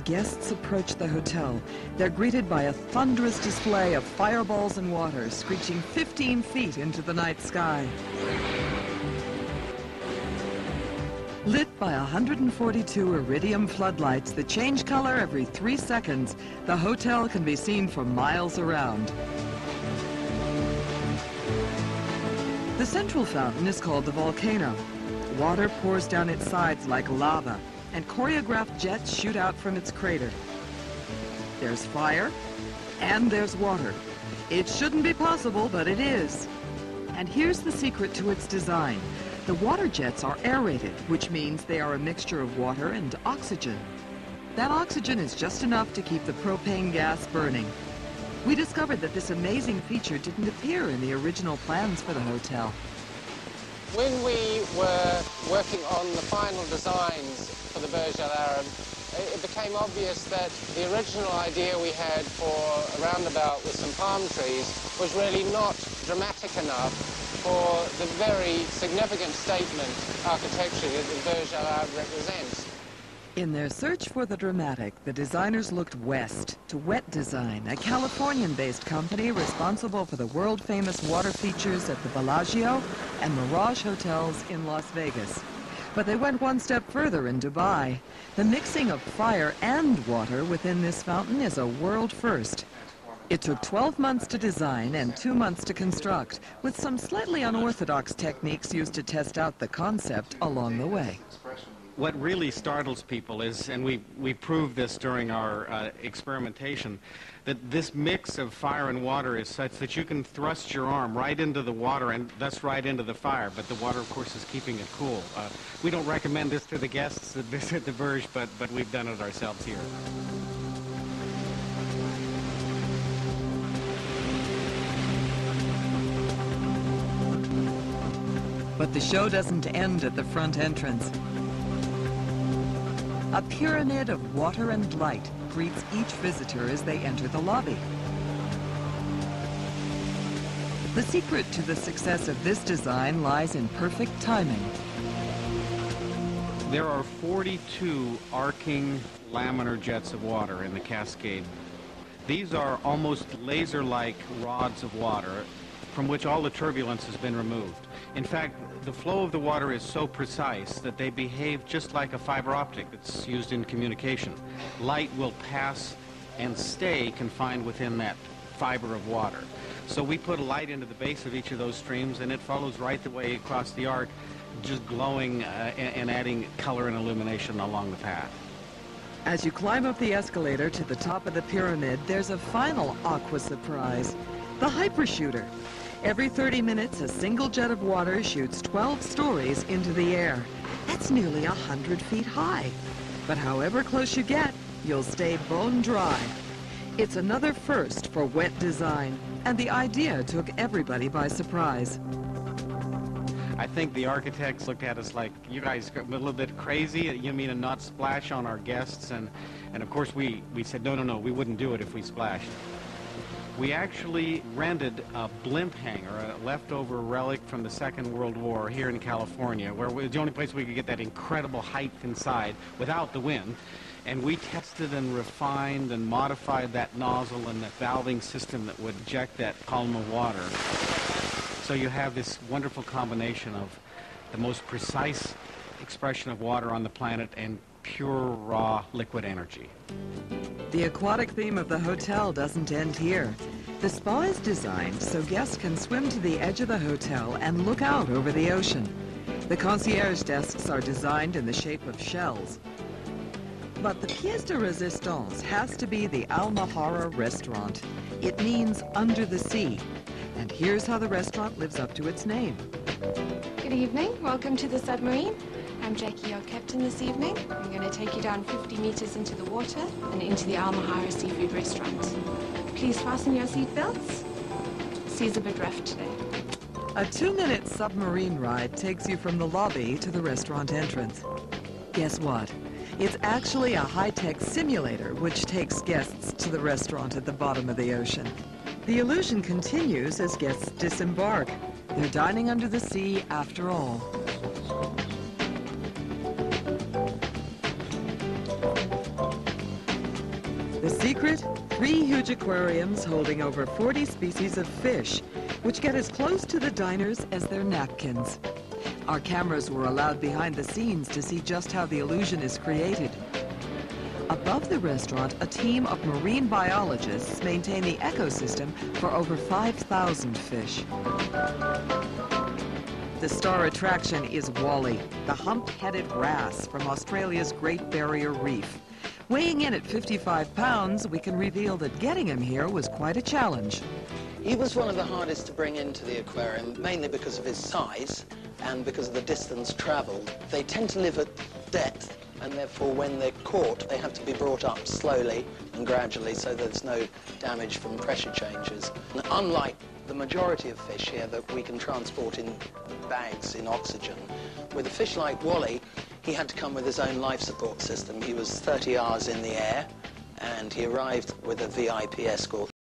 guests approach the hotel, they're greeted by a thunderous display of fireballs and water screeching 15 feet into the night sky. Lit by 142 iridium floodlights that change color every 3 seconds, the hotel can be seen for miles around. The central fountain is called the volcano. Water pours down its sides like lava, and choreographed jets shoot out from its crater. There's fire, and there's water. It shouldn't be possible, but it is. And here's the secret to its design. The water jets are aerated, which means they are a mixture of water and oxygen. That oxygen is just enough to keep the propane gas burning. We discovered that this amazing feature didn't appear in the original plans for the hotel. When we were working on the final designs for the Burj Al Arab, it became obvious that the original idea we had for a roundabout with some palm trees was really not dramatic enough for the very significant statement architecturally that the Burj Al Arab represents. In their search for the dramatic, the designers looked west to Wet Design, a Californian-based company responsible for the world-famous water features at the Bellagio and Mirage hotels in Las Vegas. But they went one step further in Dubai. The mixing of fire and water within this fountain is a world first. It took 12 months to design and 2 months to construct, with some slightly unorthodox techniques used to test out the concept along the way. What really startles people is, and we proved this during our experimentation, that this mix of fire and water is such that you can thrust your arm right into the water and thus right into the fire, but the water, of course, is keeping it cool. We don't recommend this to the guests that visit the Burj, but we've done it ourselves here. But the show doesn't end at the front entrance. A pyramid of water and light greets each visitor as they enter the lobby. The secret to the success of this design lies in perfect timing. There are 42 arcing laminar jets of water in the cascade. These are almost laser-like rods of water from which all the turbulence has been removed. In fact, the flow of the water is so precise that they behave just like a fiber optic that's used in communication. Light will pass and stay confined within that fiber of water. So we put a light into the base of each of those streams, and it follows right the way across the arc, just glowing and adding color and illumination along the path. As you climb up the escalator to the top of the pyramid, there's a final aqua surprise, the hypershooter. Every 30 minutes, a single jet of water shoots 12 stories into the air. That's nearly 100 feet high. But however close you get, you'll stay bone dry. It's another first for Wet Design, and the idea took everybody by surprise. I think the architects looked at us like, you guys are a little bit crazy, you mean to not splash on our guests? And of course we said, no, we wouldn't do it if we splashed. We actually rented a blimp hangar, a leftover relic from the Second World War here in California, where it was the only place we could get that incredible height inside without the wind. And we tested and refined and modified that nozzle and that valving system that would eject that column of water. So you have this wonderful combination of the most precise expression of water on the planet and pure, raw, liquid energy. The aquatic theme of the hotel doesn't end here. The spa is designed so guests can swim to the edge of the hotel and look out over the ocean. The concierge desks are designed in the shape of shells. But the pièce de résistance has to be the Al Mahara restaurant. It means under the sea. And here's how the restaurant lives up to its name. Good evening. Welcome to the submarine. I'm Jackie, your captain this evening. I'm going to take you down 50 meters into the water and into the Al Mahara seafood restaurant. Please fasten your seatbelts. Sea's a bit rough today. A 2-minute submarine ride takes you from the lobby to the restaurant entrance. Guess what? It's actually a high-tech simulator which takes guests to the restaurant at the bottom of the ocean. The illusion continues as guests disembark. They're dining under the sea after all. secret? 3 huge aquariums holding over 40 species of fish, which get as close to the diners as their napkins. Our cameras were allowed behind the scenes to see just how the illusion is created. Above the restaurant, a team of marine biologists maintain the ecosystem for over 5,000 fish. The star attraction is Wally, the humped-headed wrasse from Australia's Great Barrier Reef. Weighing in at 55 pounds, we can reveal that getting him here was quite a challenge. He was one of the hardest to bring into the aquarium, mainly because of his size and because of the distance travelled. They tend to live at depth, and therefore when they're caught, they have to be brought up slowly and gradually so there's no damage from pressure changes. And unlike the majority of fish here that we can transport in bags in oxygen, with a fish like Wally, he had to come with his own life support system. He was 30 hours in the air, and he arrived with a VIP escort